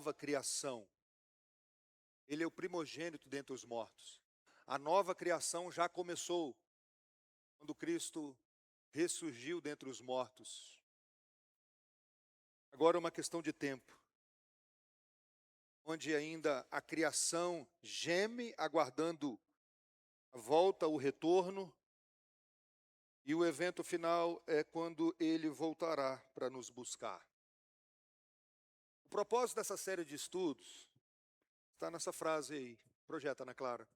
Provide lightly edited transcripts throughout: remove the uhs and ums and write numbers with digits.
nova criação. Ele é o primogênito dentre os mortos. A nova criação já começou quando Cristo ressurgiu dentre os mortos. Agora é uma questão de tempo, onde ainda a criação geme, aguardando a volta, o retorno, e o evento final é quando ele voltará para nos buscar. O propósito dessa série de estudos está nessa frase aí, projeta na Clara.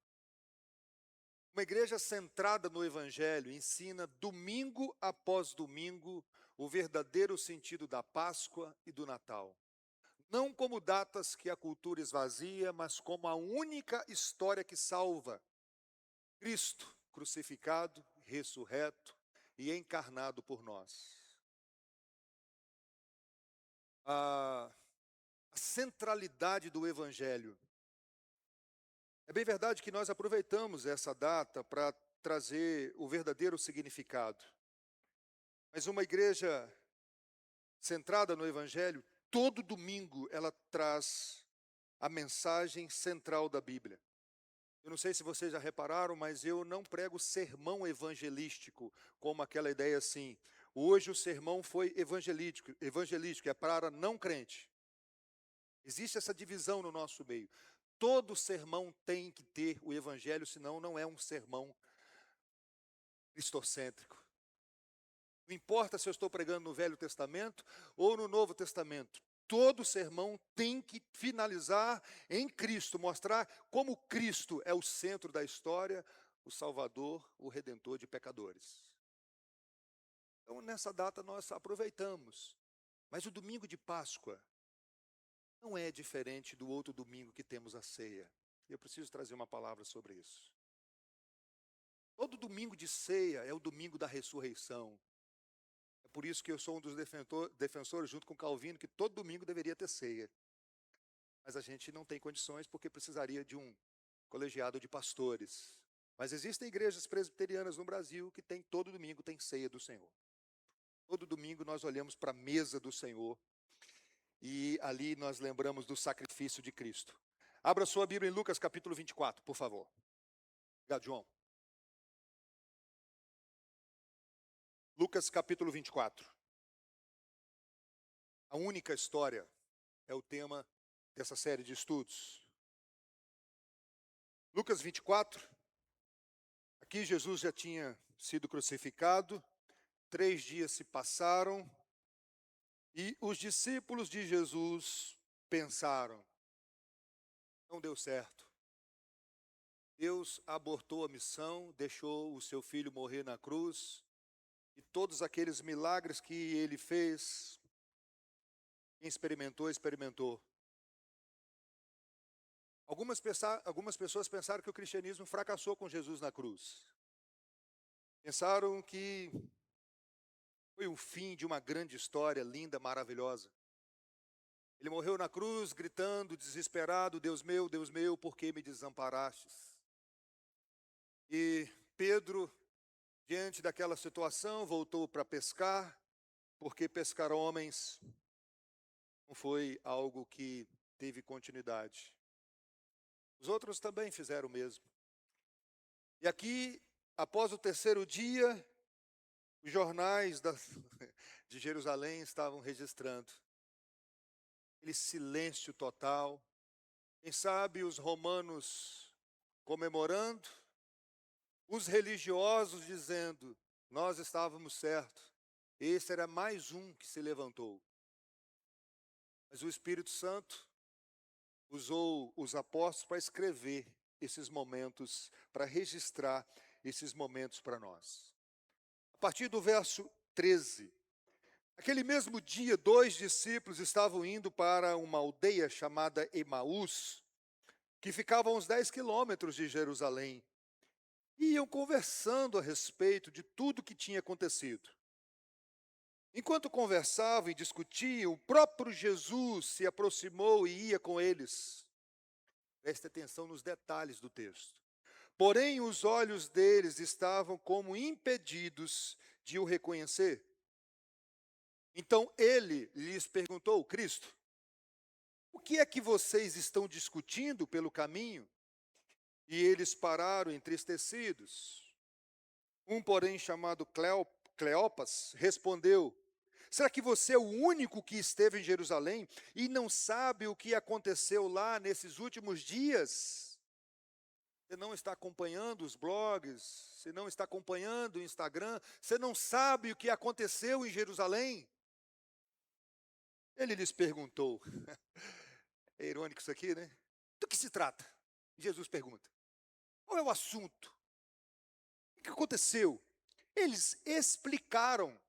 Uma igreja centrada no Evangelho ensina domingo após domingo o verdadeiro sentido da Páscoa e do Natal. Não como datas que a cultura esvazia, mas como a única história que salva. Cristo crucificado, ressurreto e encarnado por nós. A centralidade do Evangelho. É bem verdade que nós aproveitamos essa data para trazer o verdadeiro significado. Mas uma igreja centrada no Evangelho, todo domingo ela traz a mensagem central da Bíblia. Eu não sei se vocês já repararam, mas eu não prego sermão evangelístico, como aquela ideia assim, hoje o sermão foi evangelístico, é para não crente. Existe essa divisão no nosso meio. Todo sermão tem que ter o Evangelho, senão não é um sermão cristocêntrico. Não importa se eu estou pregando no Velho Testamento ou no Novo Testamento. Todo sermão tem que finalizar em Cristo, mostrar como Cristo é o centro da história, o Salvador, o Redentor de pecadores. Então, nessa data nós aproveitamos. Mas o domingo de Páscoa não é diferente do outro domingo que temos a ceia. Eu preciso trazer uma palavra sobre isso. Todo domingo de ceia é o domingo da ressurreição. É por isso que eu sou um dos defensores, junto com Calvino, que todo domingo deveria ter ceia. Mas a gente não tem condições porque precisaria de um colegiado de pastores. Mas existem igrejas presbiterianas no Brasil que todo domingo tem ceia do Senhor. Todo domingo nós olhamos para a mesa do Senhor e ali nós lembramos do sacrifício de Cristo. Abra sua Bíblia em Lucas capítulo 24, por favor. Obrigado, João. Lucas capítulo 24. A única história é o tema dessa série de estudos. Lucas 24. Aqui Jesus já tinha sido crucificado. 3 dias se passaram. E os discípulos de Jesus pensaram, não deu certo. Deus abortou a missão, deixou o seu filho morrer na cruz, e todos aqueles milagres que ele fez, quem experimentou, experimentou. Algumas pessoas pensaram que o cristianismo fracassou com Jesus na cruz. Pensaram que foi o fim de uma grande história, linda, maravilhosa. Ele morreu na cruz, gritando, desesperado, Deus meu, por que me desamparastes? E Pedro, diante daquela situação, voltou para pescar, porque pescar homens não foi algo que teve continuidade. Os outros também fizeram o mesmo. E aqui, após o 3º dia, os jornais de Jerusalém estavam registrando aquele silêncio total. Quem sabe os romanos comemorando, os religiosos dizendo, nós estávamos certos. Esse era mais um que se levantou. Mas o Espírito Santo usou os apóstolos para escrever esses momentos, para registrar esses momentos para nós. A partir do verso 13, aquele mesmo dia, 2 discípulos estavam indo para uma aldeia chamada Emaús, que ficava a uns 10 quilômetros de Jerusalém. E iam conversando a respeito de tudo que tinha acontecido. Enquanto conversavam e discutiam, o próprio Jesus se aproximou e ia com eles. Preste atenção nos detalhes do texto. Porém, os olhos deles estavam como impedidos de o reconhecer. Então ele lhes perguntou, Cristo, o que é que vocês estão discutindo pelo caminho? E eles pararam entristecidos. Um, porém, chamado Cleopas, respondeu: será que você é o único que esteve em Jerusalém e não sabe o que aconteceu lá nesses últimos dias? Você não está acompanhando os blogs, você não está acompanhando o Instagram, você não sabe o que aconteceu em Jerusalém? Ele lhes perguntou. É irônico isso aqui, né? Do que se trata? Jesus pergunta. Qual é o assunto? O que aconteceu? Eles explicaram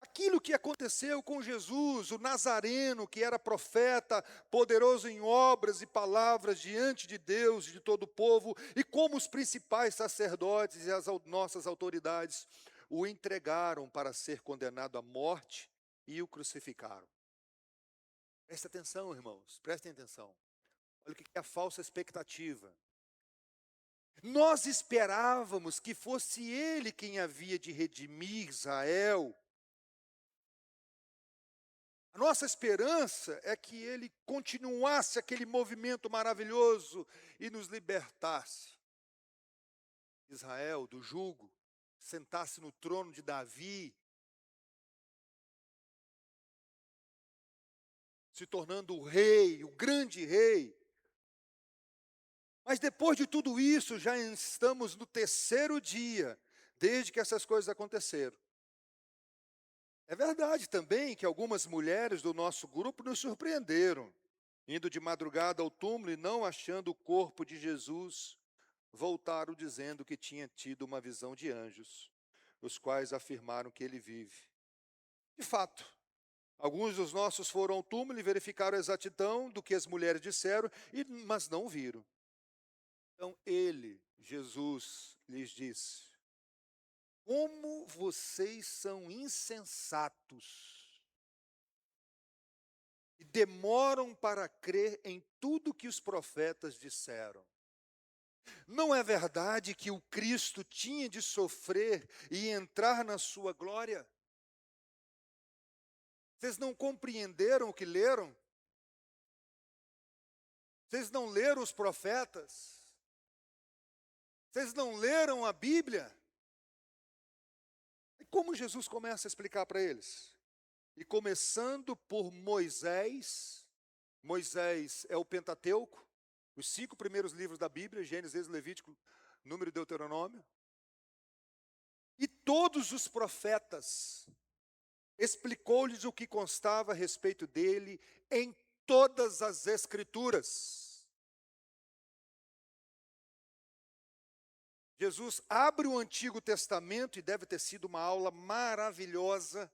aquilo que aconteceu com Jesus, o Nazareno, que era profeta, poderoso em obras e palavras diante de Deus e de todo o povo, e como os principais sacerdotes e as nossas autoridades o entregaram para ser condenado à morte e o crucificaram. Prestem atenção, irmãos, prestem atenção. Olha o que é a falsa expectativa. Nós esperávamos que fosse ele quem havia de redimir Israel. A nossa esperança é que ele continuasse aquele movimento maravilhoso e nos libertasse. Israel, do jugo, sentasse no trono de Davi, se tornando o rei, o grande rei. Mas depois de tudo isso, já estamos no terceiro dia, desde que essas coisas aconteceram. É verdade também que algumas mulheres do nosso grupo nos surpreenderam, indo de madrugada ao túmulo e não achando o corpo de Jesus, voltaram dizendo que tinha tido uma visão de anjos, os quais afirmaram que ele vive. De fato, alguns dos nossos foram ao túmulo e verificaram a exatidão do que as mulheres disseram, mas não o viram. Então ele, Jesus, lhes disse: como vocês são insensatos e demoram para crer em tudo que os profetas disseram. Não é verdade que o Cristo tinha de sofrer e entrar na sua glória? Vocês não compreenderam o que leram? Vocês não leram os profetas? Vocês não leram a Bíblia? E como Jesus começa a explicar para eles? E começando por Moisés, Moisés é o Pentateuco, os 5 primeiros livros da Bíblia, Gênesis, Levítico, Número e Deuteronômio. E todos os profetas, explicou-lhes o que constava a respeito dele em todas as Escrituras. Jesus abre o Antigo Testamento e deve ter sido uma aula maravilhosa.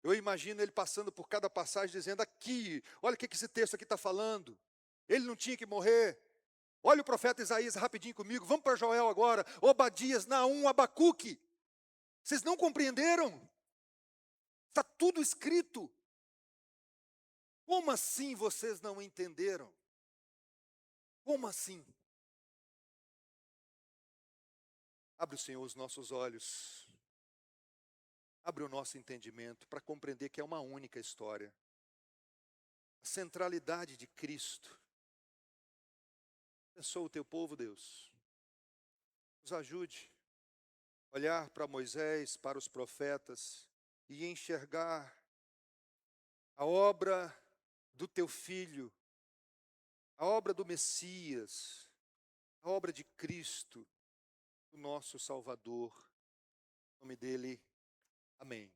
Eu imagino ele passando por cada passagem dizendo aqui, olha o que esse texto aqui está falando. Ele não tinha que morrer. Olha o profeta Isaías rapidinho comigo. Vamos para Joel agora. Obadias, Naum, Abacuque. Vocês não compreenderam? Está tudo escrito. Como assim vocês não entenderam? Como assim? Abre, Senhor, os nossos olhos. Abre o nosso entendimento para compreender que é uma única história. A centralidade de Cristo. Abençoa o teu povo, Deus. Nos ajude a olhar para Moisés, para os profetas e enxergar a obra do teu Filho, a obra do Messias, a obra de Cristo, o nosso Salvador. Em nome dele, amém.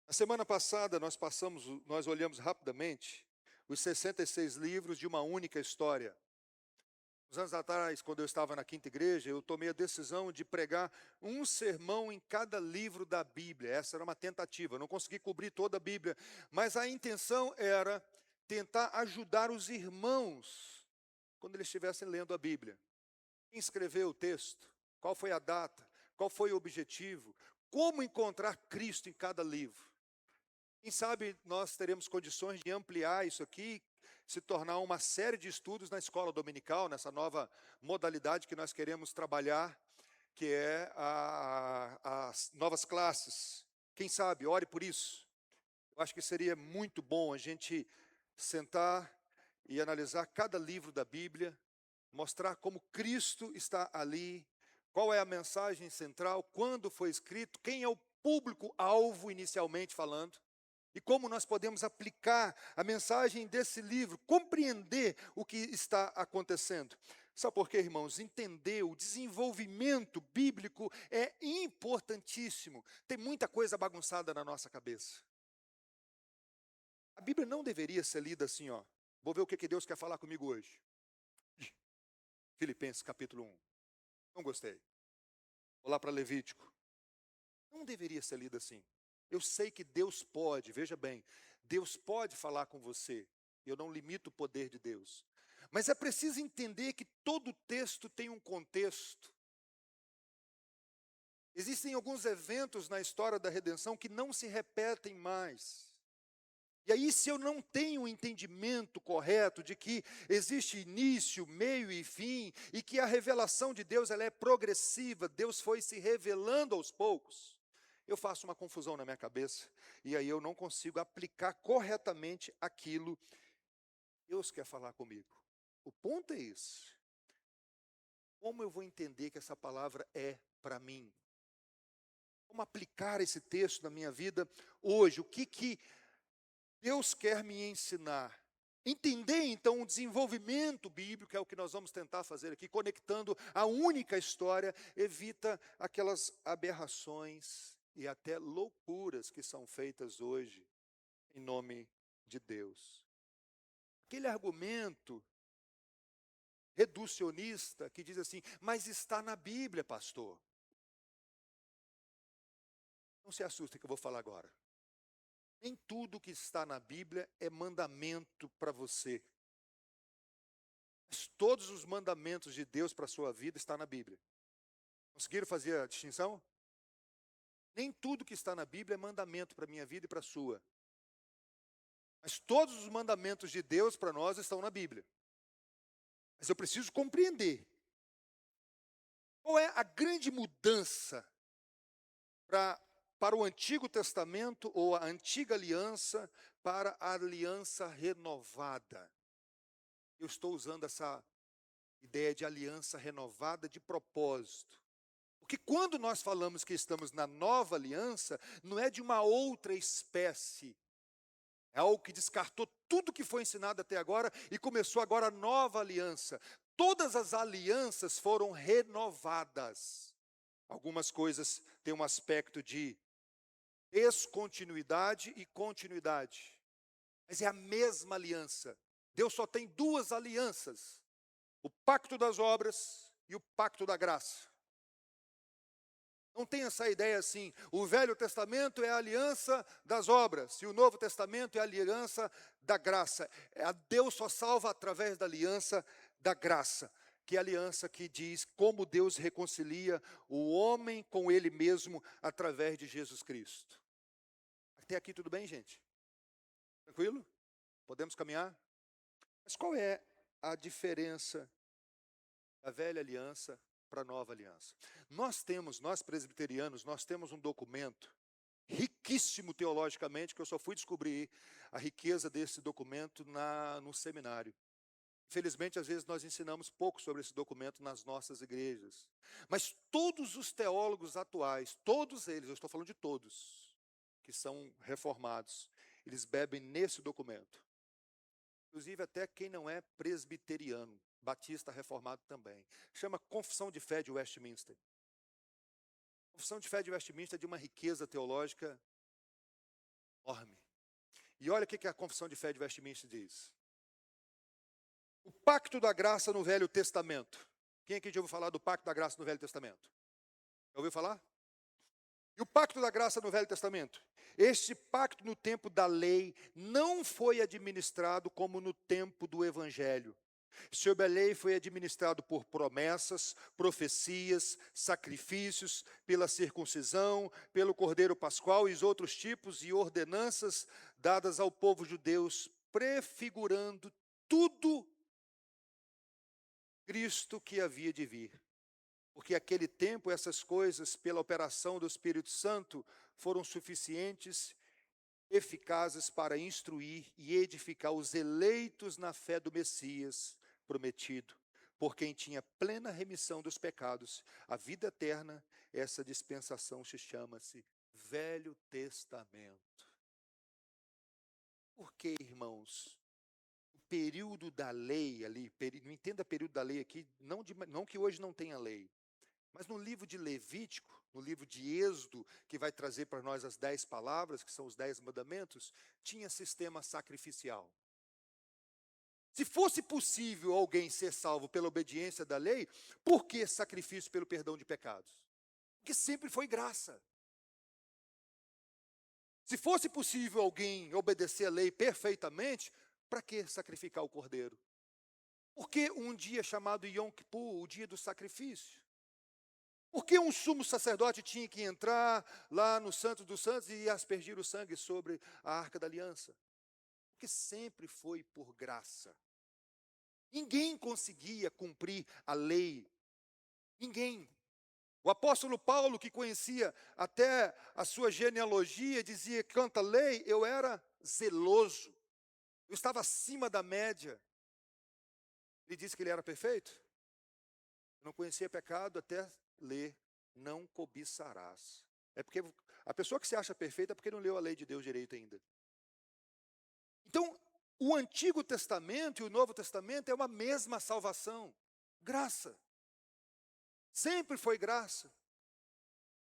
Na semana passada nós olhamos rapidamente os 66 livros de uma única história. Uns anos atrás, quando eu estava na Quinta Igreja, eu tomei a decisão de pregar um sermão em cada livro da Bíblia. Essa era uma tentativa, eu não consegui cobrir toda a Bíblia, mas a intenção era tentar ajudar os irmãos quando eles estivessem lendo a Bíblia. Quem escreveu o texto? Qual foi a data? Qual foi o objetivo? Como encontrar Cristo em cada livro? Quem sabe nós teremos condições de ampliar isso aqui, se tornar uma série de estudos na escola dominical, nessa nova modalidade que nós queremos trabalhar, que é as novas classes. Quem sabe, ore por isso. Eu acho que seria muito bom a gente sentar e analisar cada livro da Bíblia, mostrar como Cristo está ali, qual é a mensagem central, quando foi escrito, quem é o público-alvo inicialmente falando, e como nós podemos aplicar a mensagem desse livro, compreender o que está acontecendo. Sabe por quê, irmãos? Entender o desenvolvimento bíblico é importantíssimo. Tem muita coisa bagunçada na nossa cabeça. A Bíblia não deveria ser lida assim, ó. Vou ver o que Deus quer falar comigo hoje. Filipenses capítulo 1. Não gostei. Vou lá para Levítico. Não deveria ser lida assim. Eu sei que Deus pode, veja bem, Deus pode falar com você. Eu não limito o poder de Deus. Mas é preciso entender que todo texto tem um contexto. Existem alguns eventos na história da redenção que não se repetem mais. E aí, se eu não tenho o entendimento correto de que existe início, meio e fim, e que a revelação de Deus ela é progressiva, Deus foi se revelando aos poucos, eu faço uma confusão na minha cabeça, e aí eu não consigo aplicar corretamente aquilo que Deus quer falar comigo. O ponto é esse. Como eu vou entender que essa palavra é para mim? Como aplicar esse texto na minha vida hoje? O que Deus quer me ensinar? Entender, então, o desenvolvimento bíblico, é o que nós vamos tentar fazer aqui, conectando a única história, evita aquelas aberrações e até loucuras que são feitas hoje, em nome de Deus. Aquele argumento reducionista que diz assim, mas está na Bíblia, pastor. Não se assuste que eu vou falar agora. Nem tudo que está na Bíblia é mandamento para você. Mas todos os mandamentos de Deus para a sua vida estão na Bíblia. Conseguiram fazer a distinção? Nem tudo que está na Bíblia é mandamento para a minha vida e para a sua. Mas todos os mandamentos de Deus para nós estão na Bíblia. Mas eu preciso compreender. Qual é a grande mudança para o Antigo Testamento ou a Antiga Aliança para a Aliança Renovada? Eu estou usando essa ideia de aliança renovada de propósito. Porque quando nós falamos que estamos na nova aliança, não é de uma outra espécie. É algo que descartou tudo que foi ensinado até agora e começou agora a nova aliança. Todas as alianças foram renovadas. Algumas coisas têm um aspecto de descontinuidade e continuidade. Mas é a mesma aliança. Deus só tem duas alianças: o pacto das obras e o pacto da graça. Não tem essa ideia assim, o Velho Testamento é a aliança das obras, e o Novo Testamento é a aliança da graça. Deus só salva através da aliança da graça, que é a aliança que diz como Deus reconcilia o homem com Ele mesmo através de Jesus Cristo. Até aqui tudo bem, gente? Tranquilo? Podemos caminhar? Mas qual é a diferença da velha aliança para a nova aliança? Nós presbiterianos, nós temos um documento riquíssimo teologicamente, que eu só fui descobrir a riqueza desse documento no seminário. Infelizmente, às vezes nós ensinamos pouco sobre esse documento nas nossas igrejas. Mas todos os teólogos atuais, todos eles, eu estou falando de todos, que são reformados, eles bebem nesse documento. Inclusive até quem não é presbiteriano, batista reformado também. Chama Confissão de Fé de Westminster. A Confissão de Fé de Westminster é de uma riqueza teológica enorme. E olha o que a Confissão de Fé de Westminster diz. O pacto da graça no Velho Testamento. Quem aqui já ouviu falar do pacto da graça no Velho Testamento? Já ouviu falar? E o pacto da graça no Velho Testamento? Este pacto no tempo da lei não foi administrado como no tempo do Evangelho. Sob a lei foi administrado por promessas, profecias, sacrifícios, pela circuncisão, pelo cordeiro pascual e os outros tipos e ordenanças dadas ao povo judeu, prefigurando tudo Cristo que havia de vir. Porque naquele tempo essas coisas, pela operação do Espírito Santo, foram suficientes eficazes para instruir e edificar os eleitos na fé do Messias prometido, por quem tinha plena remissão dos pecados, a vida eterna. Essa dispensação chama-se Velho Testamento. Por que, irmãos? O período da lei ali, não entenda período da lei aqui, não que hoje não tenha lei, mas no livro de Levítico, no livro de Êxodo, que vai trazer para nós as 10 palavras, que são os 10 mandamentos, tinha sistema sacrificial. Se fosse possível alguém ser salvo pela obediência da lei, por que sacrifício pelo perdão de pecados? Porque sempre foi graça. Se fosse possível alguém obedecer a lei perfeitamente, para que sacrificar o cordeiro? Por que um dia chamado Yom Kippur, o dia do sacrifício? Por que um sumo sacerdote tinha que entrar lá no Santo dos Santos e aspergir o sangue sobre a Arca da Aliança? Porque sempre foi por graça. Ninguém conseguia cumprir a lei. Ninguém. O apóstolo Paulo, que conhecia até a sua genealogia, dizia: quanto à lei, eu era zeloso. Eu estava acima da média. Ele disse que ele era perfeito? Eu não conhecia pecado até ler: não cobiçarás. É porque a pessoa que se acha perfeita é porque não leu a lei de Deus direito ainda. Então, o Antigo Testamento e o Novo Testamento é uma mesma salvação. Graça. Sempre foi graça.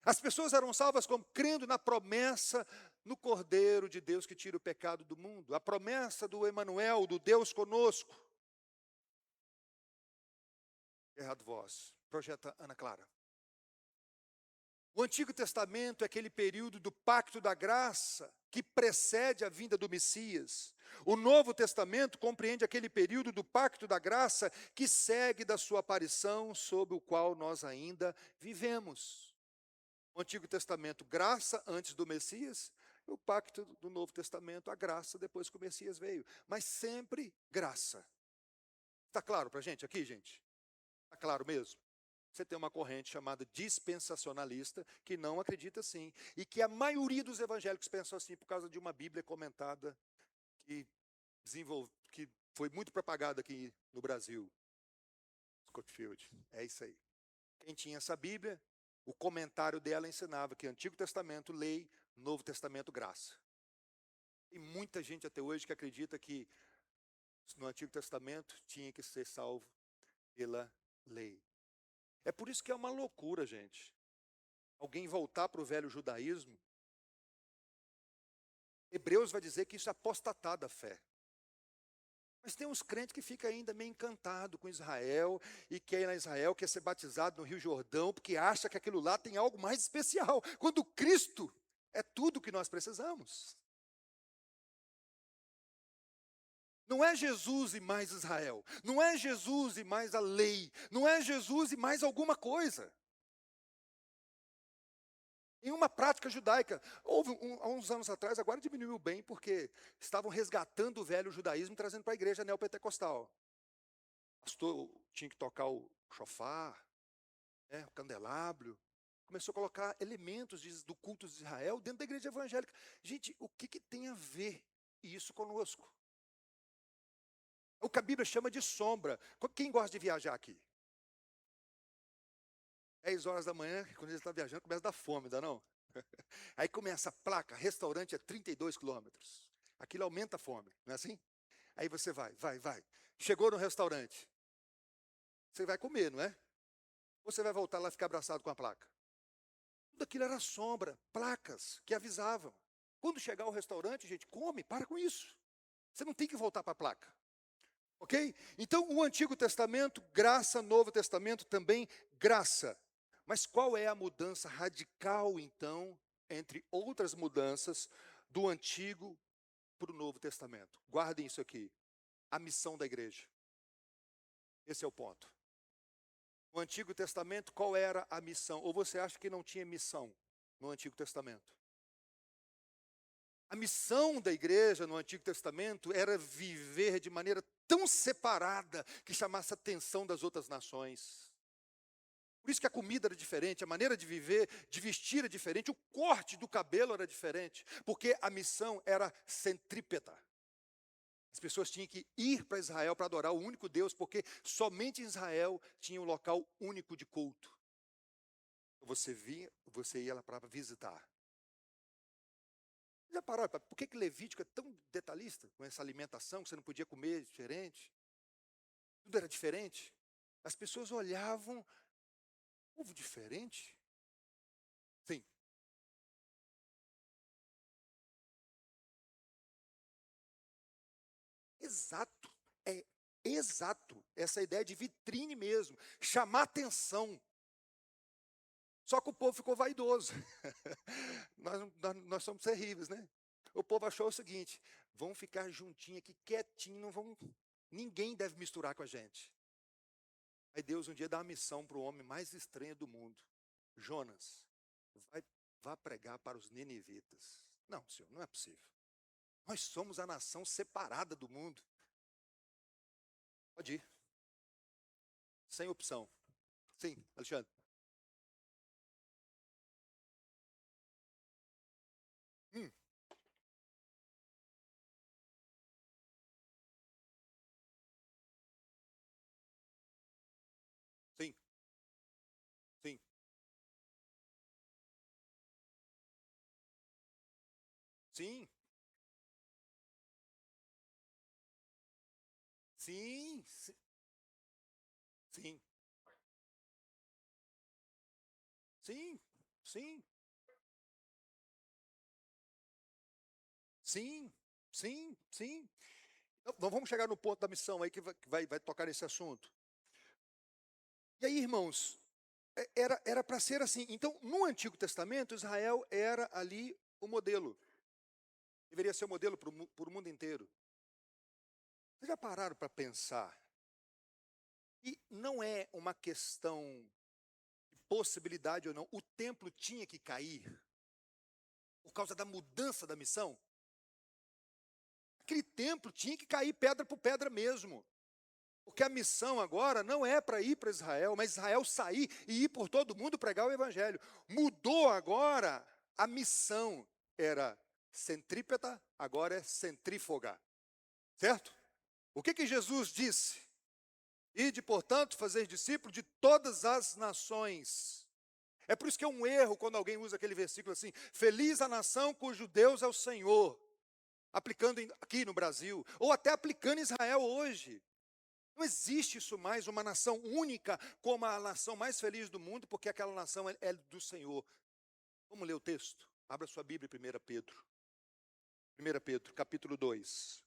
As pessoas eram salvas como crendo na promessa, no Cordeiro de Deus que tira o pecado do mundo. A promessa do Emanuel, do Deus conosco. Errado voz. Projeta Ana Clara. O Antigo Testamento é aquele período do pacto da graça que precede a vinda do Messias. O Novo Testamento compreende aquele período do pacto da graça que segue da sua aparição, sob o qual nós ainda vivemos. O Antigo Testamento, graça antes do Messias, o pacto do Novo Testamento, a graça depois que o Messias veio. Mas sempre graça. Está claro para a gente aqui, gente? Está claro mesmo? Você tem uma corrente chamada dispensacionalista, que não acredita assim, e que a maioria dos evangélicos pensam assim por causa de uma Bíblia comentada que foi muito propagada aqui no Brasil. Scottfield, é isso aí. Quem tinha essa Bíblia, o comentário dela ensinava que Antigo Testamento, lei, Novo Testamento, graça. Tem muita gente até hoje que acredita que no Antigo Testamento tinha que ser salvo pela lei. É por isso que é uma loucura, gente. Alguém voltar para o velho judaísmo. Hebreus vai dizer que isso é apostatar da fé. Mas tem uns crentes que ficam ainda meio encantados com Israel, e quer ir a Israel, quer ser batizado no Rio Jordão, porque acha que aquilo lá tem algo mais especial, quando Cristo é tudo o que nós precisamos. Não é Jesus e mais Israel, não é Jesus e mais a lei, não é Jesus e mais alguma coisa. Em uma prática judaica, houve há uns anos atrás, agora diminuiu bem, porque estavam resgatando o velho judaísmo e trazendo para a igreja neopentecostal. O pastor tinha que tocar o shofar, o candelabro, começou a colocar elementos do culto de Israel dentro da igreja evangélica. Gente, o que tem a ver isso conosco? O que a Bíblia chama de sombra. Quem gosta de viajar aqui? 10 horas da manhã, quando ele está viajando, começa a dar fome, ainda não? Aí começa a placa, restaurante a 32 quilômetros. Aquilo aumenta a fome, não é assim? Aí você vai. Chegou no restaurante. Você vai comer, não é? Ou você vai voltar lá e ficar abraçado com a placa? Tudo aquilo era sombra, placas que avisavam. Quando chegar ao restaurante, gente, come, para com isso. Você não tem que voltar para a placa. Ok? Então, o Antigo Testamento, graça, Novo Testamento também, graça. Mas qual é a mudança radical, então, entre outras mudanças, do Antigo para o Novo Testamento? Guardem isso aqui. A missão da igreja. Esse é o ponto. No Antigo Testamento, qual era a missão? Ou você acha que não tinha missão no Antigo Testamento? A missão da igreja no Antigo Testamento era viver de maneira tão separada que chamasse a atenção das outras nações. Por isso que a comida era diferente, a maneira de viver, de vestir era diferente, o corte do cabelo era diferente, porque a missão era centrípeta. As pessoas tinham que ir para Israel para adorar o único Deus, porque somente em Israel tinha um local único de culto. Você ia lá para visitar. Já pararam? Por que Levítico é tão detalhista com essa alimentação, que você não podia comer diferente? Tudo era diferente. As pessoas olhavam, povo diferente? Sim. Exato. É exato. Essa ideia de vitrine mesmo. Chamar atenção. Só que o povo ficou vaidoso. Nós somos terríveis, né? O povo achou o seguinte: vão ficar juntinho aqui, quietinho, não vão. Ninguém deve misturar com a gente. Aí Deus um dia dá uma missão para o homem mais estranho do mundo. Jonas, vá pregar para os ninivitas. Não, senhor, não é possível. Nós somos a nação separada do mundo. Pode ir. Sem opção. Sim, Alexandre. Hum. Sim, sim, sim, sim, sim, sim, sim, sim, sim, sim. Nós vamos chegar no ponto da missão aí que vai tocar nesse assunto. E aí, irmãos, era para ser assim. Então, no Antigo Testamento, Israel era ali o modelo. Deveria ser o modelo para o mundo inteiro. Vocês já pararam para pensar? E não é uma questão de possibilidade ou não. O templo tinha que cair por causa da mudança da missão. Aquele templo tinha que cair pedra por pedra mesmo. Porque a missão agora não é para ir para Israel, mas Israel sair e ir por todo mundo pregar o evangelho. Mudou agora, a missão era centrípeta, agora é centrífuga. Certo? O que Jesus disse? Ide, portanto, fazer discípulos de todas as nações. É por isso que é um erro quando alguém usa aquele versículo assim: feliz a nação cujo Deus é o Senhor. Aplicando aqui no Brasil, ou até aplicando em Israel hoje. Não existe isso mais, uma nação única como a nação mais feliz do mundo, porque aquela nação é do Senhor. Vamos ler o texto? Abra sua Bíblia, 1 Pedro. 1 Pedro, capítulo 2.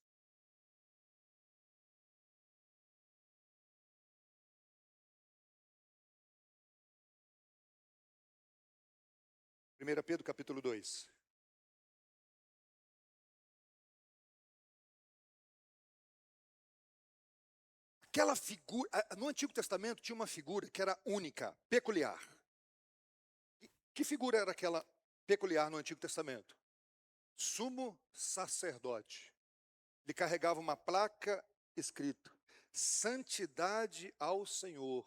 1 Pedro, capítulo 2. Aquela figura, no Antigo Testamento tinha uma figura que era única, peculiar. Que figura era aquela peculiar no Antigo Testamento? Sumo sacerdote. Ele carregava uma placa escrito: Santidade ao Senhor.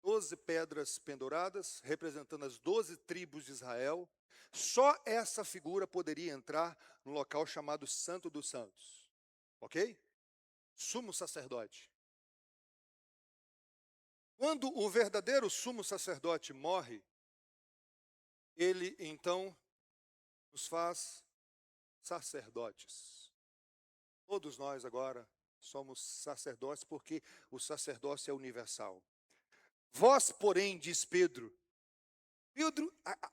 12 pedras penduradas, representando as 12 tribos de Israel. Só essa figura poderia entrar no local chamado Santo dos Santos. Ok? Sumo sacerdote. Quando o verdadeiro sumo sacerdote morre, ele então nos faz sacerdotes. Todos nós agora somos sacerdotes porque o sacerdócio é universal. Vós, porém, diz Pedro,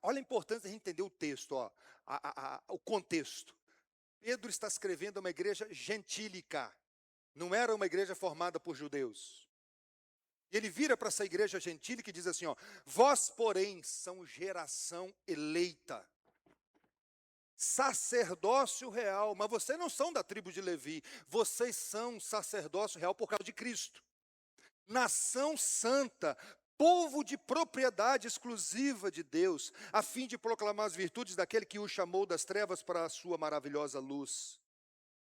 olha a importância de a gente entender o texto, ó, o contexto. Pedro está escrevendo uma igreja gentílica, não era uma igreja formada por judeus. E ele vira para essa igreja gentílica e diz assim, ó: vós, porém, são geração eleita, sacerdócio real, mas vocês não são da tribo de Levi, vocês são sacerdócio real por causa de Cristo. Nação santa, povo de propriedade exclusiva de Deus, a fim de proclamar as virtudes daquele que o chamou das trevas para a sua maravilhosa luz.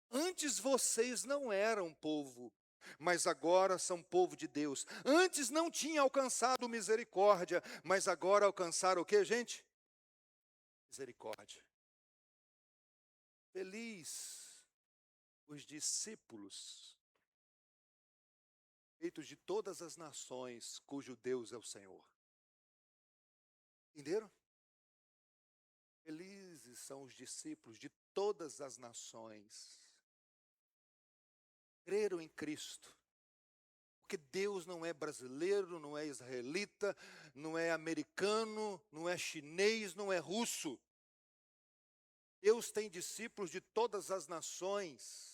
Antes vocês não eram povo, mas agora são povo de Deus. Antes não tinha alcançado misericórdia, mas agora alcançaram o que, gente? Misericórdia. Feliz os discípulos, feitos de todas as nações, cujo Deus é o Senhor. Entenderam? Felizes são os discípulos de todas as nações. Creram em Cristo. Porque Deus não é brasileiro, não é israelita, não é americano, não é chinês, não é russo. Deus tem discípulos de todas as nações.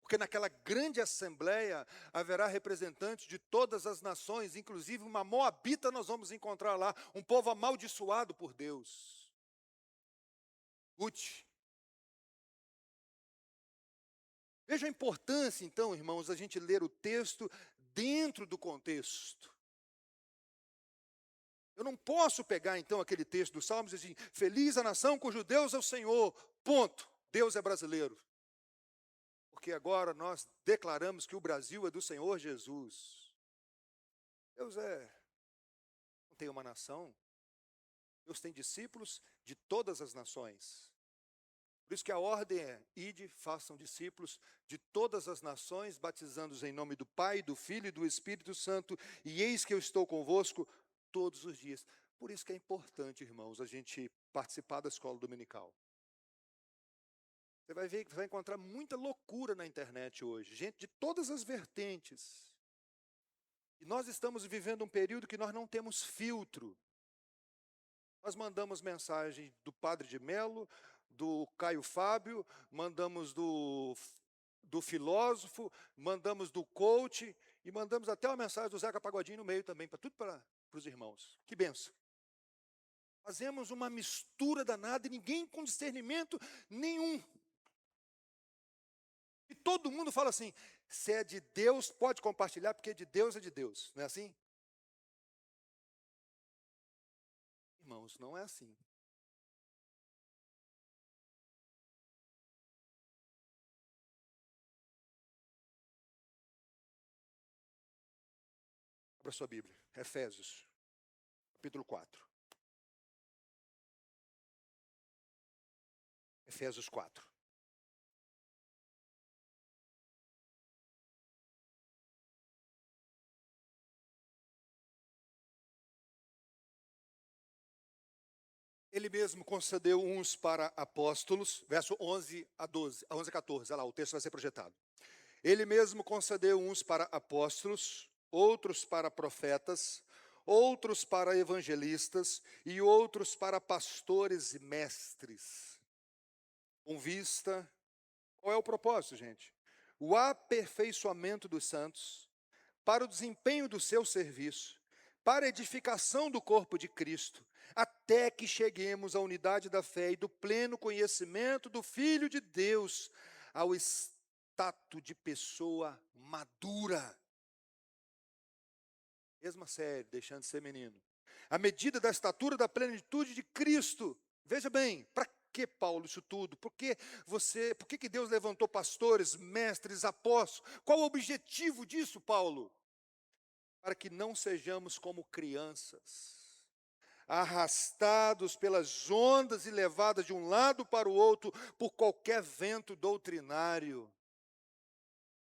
Porque naquela grande assembleia haverá representantes de todas as nações, inclusive uma moabita nós vamos encontrar lá, um povo amaldiçoado por Deus. Ruth. Veja a importância, então, irmãos, a gente ler o texto dentro do contexto. Eu não posso pegar, então, aquele texto dos Salmos e dizer assim, feliz a nação cujo Deus é o Senhor, ponto, Deus é brasileiro. Porque agora nós declaramos que o Brasil é do Senhor Jesus. Deus não tem uma nação, Deus tem discípulos de todas as nações. Por isso que a ordem é, ide, façam discípulos de todas as nações, batizando-os em nome do Pai, do Filho e do Espírito Santo, e eis que eu estou convosco todos os dias. Por isso que é importante, irmãos, a gente participar da escola dominical. Você vai ver que vai encontrar muita loucura na internet hoje, gente de todas as vertentes. E nós estamos vivendo um período que nós não temos filtro. Nós mandamos mensagem do Padre de Melo, do Caio Fábio, mandamos do filósofo, mandamos do coach, e mandamos até uma mensagem do Zeca Pagodinho no meio também, para os irmãos. Que benção. Fazemos uma mistura danada e ninguém com discernimento nenhum. E todo mundo fala assim, se é de Deus, pode compartilhar, porque de Deus é de Deus. Não é assim? Irmãos, não é assim. Abra sua Bíblia, Efésios, capítulo 4. Efésios 4. Ele mesmo concedeu uns para apóstolos, verso 11 a 12, a 11 a 14, olha lá, o texto vai ser projetado. Ele mesmo concedeu uns para apóstolos, outros para profetas, outros para evangelistas e outros para pastores e mestres. Com vista, qual é o propósito, gente? O aperfeiçoamento dos santos, para o desempenho do seu serviço, para a edificação do corpo de Cristo, até que cheguemos à unidade da fé e do pleno conhecimento do Filho de Deus, ao status de pessoa madura. Mesma série, deixando de ser menino. À medida da estatura da plenitude de Cristo. Veja bem, para que, Paulo, isso tudo? Por que Deus levantou pastores, mestres, apóstolos? Qual o objetivo disso, Paulo? Para que não sejamos como crianças, arrastados pelas ondas e levadas de um lado para o outro por qualquer vento doutrinário,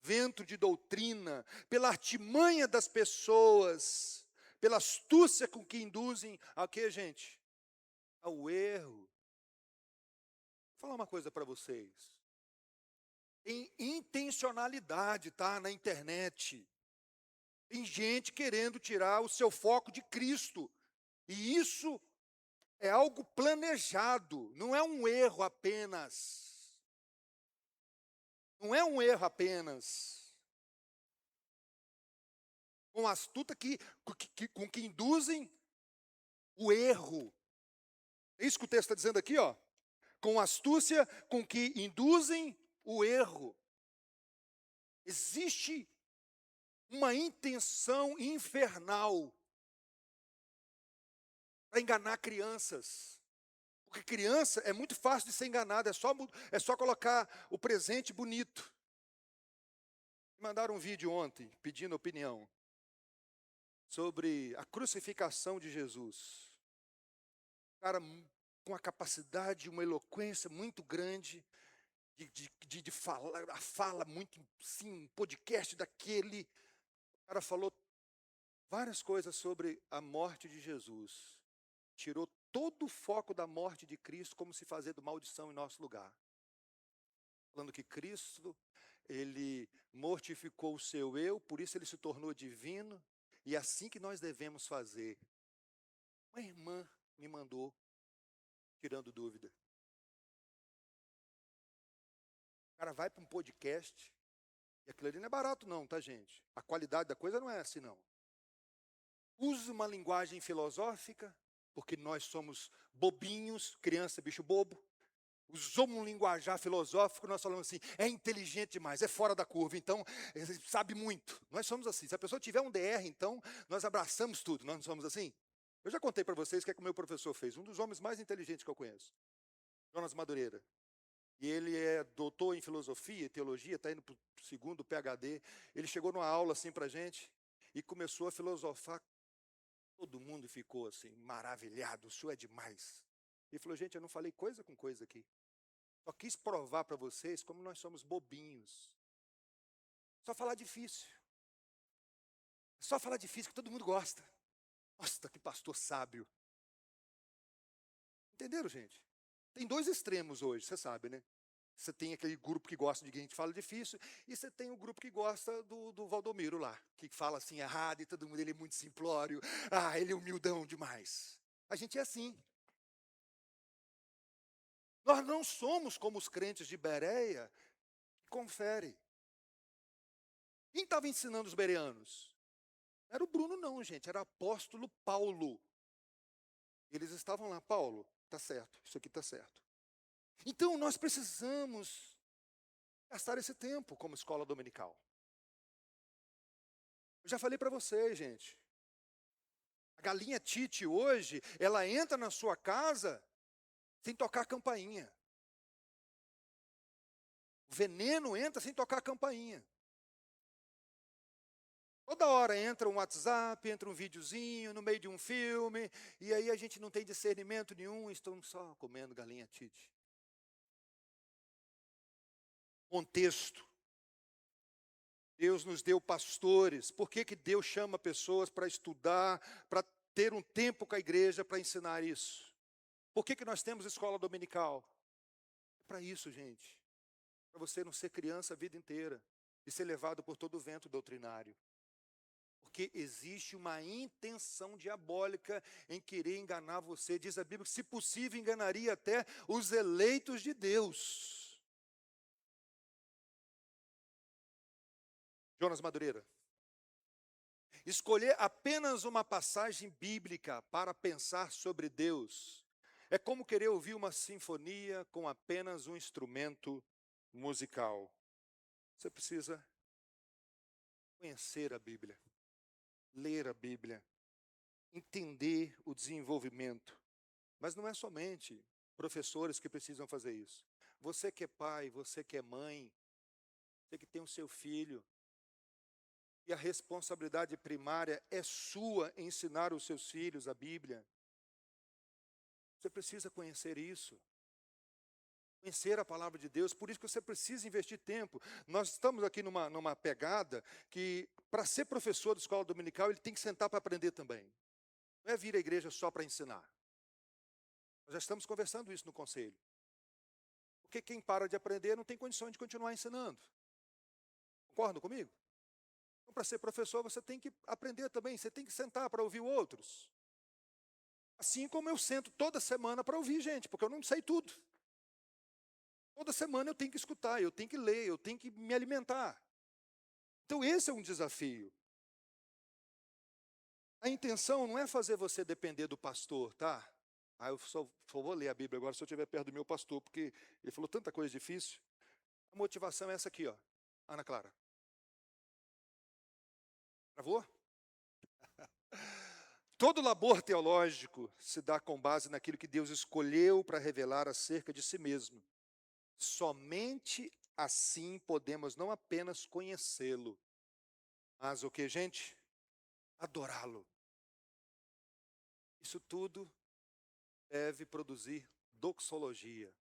vento de doutrina, pela artimanha das pessoas, pela astúcia com que induzem a quê, gente? Ao erro. Vou falar uma coisa para vocês. Tem intencionalidade, tá, na internet. Tem gente querendo tirar o seu foco de Cristo. E isso é algo planejado, não é um erro apenas. Não é um erro apenas. Com astuta com que induzem o erro. É isso que o texto está dizendo aqui, ó. Com astúcia com que induzem o erro. Existe uma intenção infernal para enganar crianças. Porque criança é muito fácil de ser enganada, é só colocar o presente bonito. Mandaram um vídeo ontem pedindo opinião sobre a crucificação de Jesus. Cara com uma capacidade, uma eloquência muito grande de falar, a fala muito, sim, um podcast daquele. O cara falou várias coisas sobre a morte de Jesus. Tirou todo o foco da morte de Cristo como se fazendo maldição em nosso lugar. Falando que Cristo, ele mortificou o seu eu, por isso ele se tornou divino, e é assim que nós devemos fazer. Uma irmã me mandou, tirando dúvida. O cara vai para um podcast, e aquilo ali não é barato não, tá, gente? A qualidade da coisa não é assim, não. Usa uma linguagem filosófica, porque nós somos bobinhos, criança, bicho bobo. Usou um linguajar filosófico, nós falamos assim, é inteligente demais, é fora da curva, então sabe muito. Nós somos assim. Se a pessoa tiver um DR, então nós abraçamos tudo, nós não somos assim? Eu já contei para vocês o que é que o meu professor fez, um dos homens mais inteligentes que eu conheço, Jonas Madureira. E ele é doutor em filosofia e teologia, está indo para o segundo PhD. Ele chegou numa aula assim para a gente e começou a filosofar. Todo mundo ficou assim, maravilhado, o senhor é demais. Ele falou, gente, eu não falei coisa com coisa aqui. Só quis provar para vocês como nós somos bobinhos. Só falar difícil. Só falar difícil que todo mundo gosta. Nossa, que pastor sábio. Entenderam, gente? Tem dois extremos hoje, você sabe, né? Você tem aquele grupo que gosta de quem fala difícil, e você tem o grupo que gosta do Valdomiro lá, que fala assim errado, e todo mundo, ele é muito simplório, ele é humildão demais. A gente é assim. Nós não somos como os crentes de Bereia, que confere. Quem estava ensinando os bereanos? Era o Bruno não, gente, era o apóstolo Paulo. Eles estavam lá, Paulo, tá certo, isso aqui tá certo. Então, nós precisamos gastar esse tempo como escola dominical. Eu já falei para vocês, gente. A galinha Tite hoje, ela entra na sua casa sem tocar a campainha. O veneno entra sem tocar a campainha. Toda hora entra um WhatsApp, entra um videozinho no meio de um filme, e aí a gente não tem discernimento nenhum, estão só comendo galinha Tite. Contexto. Deus nos deu pastores. Por que Deus chama pessoas para estudar, para ter um tempo com a igreja para ensinar isso? Por que nós temos escola dominical? É para isso, gente. Para você não ser criança a vida inteira e ser levado por todo o vento doutrinário. Porque existe uma intenção diabólica em querer enganar você. Diz a Bíblia que, se possível, enganaria até os eleitos de Deus. Jonas Madureira. Escolher apenas uma passagem bíblica para pensar sobre Deus é como querer ouvir uma sinfonia com apenas um instrumento musical. Você precisa conhecer a Bíblia, ler a Bíblia, entender o desenvolvimento. Mas não é somente professores que precisam fazer isso. Você que é pai, você que é mãe, você que tem o seu filho, e a responsabilidade primária é sua em ensinar os seus filhos a Bíblia. Você precisa conhecer isso. Conhecer a palavra de Deus, por isso que você precisa investir tempo. Nós estamos aqui numa pegada que, para ser professor da escola dominical, ele tem que sentar para aprender também. Não é vir à igreja só para ensinar. Nós já estamos conversando isso no conselho. Porque quem para de aprender não tem condições de continuar ensinando. Concordam comigo? Então, para ser professor, você tem que aprender também, você tem que sentar para ouvir outros. Assim como eu sento toda semana para ouvir gente, porque eu não sei tudo. Toda semana eu tenho que escutar, eu tenho que ler, eu tenho que me alimentar. Então esse é um desafio. A intenção não é fazer você depender do pastor, tá? Eu só vou ler a Bíblia agora se eu estiver perto do meu pastor, porque ele falou tanta coisa difícil. A motivação é essa aqui, ó. Ana Clara. Travou? Todo labor teológico se dá com base naquilo que Deus escolheu para revelar acerca de si mesmo. Somente assim podemos não apenas conhecê-lo, mas o que, gente? Adorá-lo. Isso tudo deve produzir doxologia.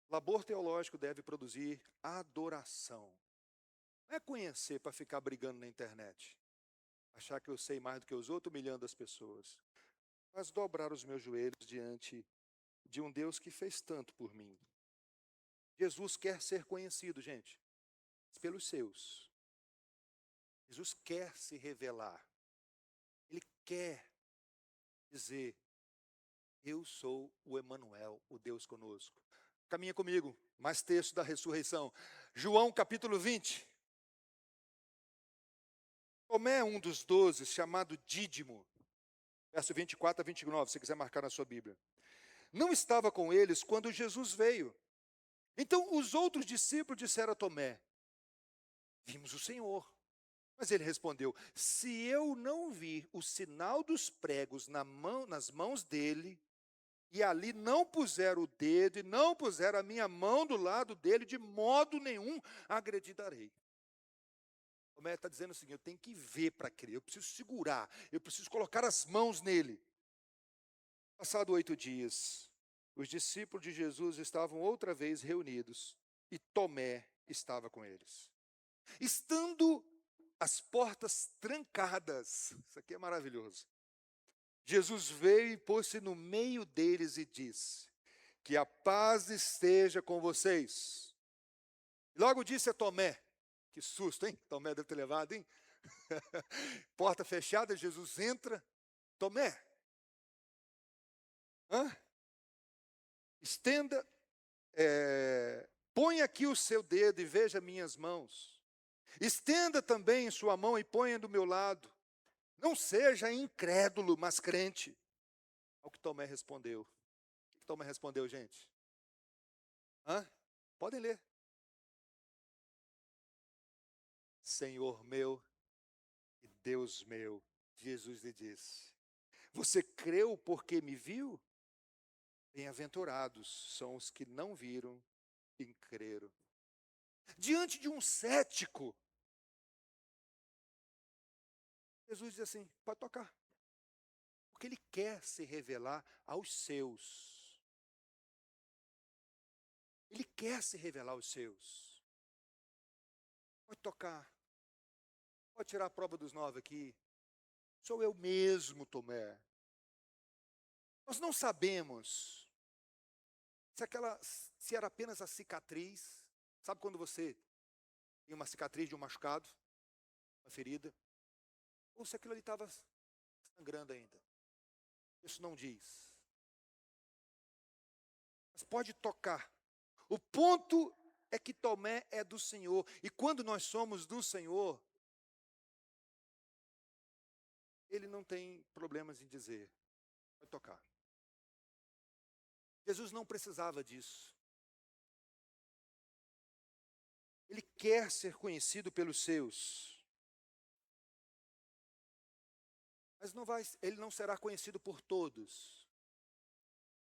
Labor teológico deve produzir adoração. Não é conhecer para ficar brigando na internet, achar que eu sei mais do que os outros, humilhando as pessoas, mas dobrar os meus joelhos diante de um Deus que fez tanto por mim. Jesus quer ser conhecido, gente, pelos seus. Jesus quer se revelar. Ele quer dizer: eu sou o Emanuel, o Deus conosco. Caminha comigo, mais texto da ressurreição. João capítulo 20. Tomé, um dos 12, chamado Dídimo, verso 24 a 29, se quiser marcar na sua Bíblia. Não estava com eles quando Jesus veio. Então os outros discípulos disseram a Tomé: vimos o Senhor. Mas ele respondeu: se eu não vir o sinal dos pregos nas mãos dele, e ali não puser o dedo e não puser a minha mão do lado dele, de modo nenhum acreditarei. Tomé está dizendo o seguinte: eu tenho que ver para crer, eu preciso segurar, eu preciso colocar as mãos nele. Passado 8 dias, os discípulos de Jesus estavam outra vez reunidos, e Tomé estava com eles. Estando as portas trancadas, isso aqui é maravilhoso, Jesus veio e pôs-se no meio deles e disse: que a paz esteja com vocês. Logo disse a Tomé, que susto, hein? Tomé deve ter levado, hein? Porta fechada, Jesus entra. Tomé, estenda, põe aqui o seu dedo e veja minhas mãos. Estenda também sua mão e ponha do meu lado. Não seja incrédulo, mas crente. Ao que Tomé respondeu. O que Tomé respondeu, gente? Podem ler. Senhor meu e Deus meu, Jesus lhe disse: você creu porque me viu? Bem-aventurados são os que não viram e creram. Diante de um cético, Jesus diz assim: pode tocar. Porque ele quer se revelar aos seus. Ele quer se revelar aos seus. Pode tocar. Pode tirar a prova dos 9 aqui. Sou eu mesmo, Tomé. Nós não sabemos se era apenas a cicatriz. Sabe quando você tem uma cicatriz de um machucado, uma ferida? Ou se aquilo ali estava sangrando ainda. Isso não diz. Mas pode tocar. O ponto é que Tomé é do Senhor. E quando nós somos do Senhor, ele não tem problemas em dizer: pode tocar. Jesus não precisava disso. Ele quer ser conhecido pelos seus. Mas ele não será conhecido por todos.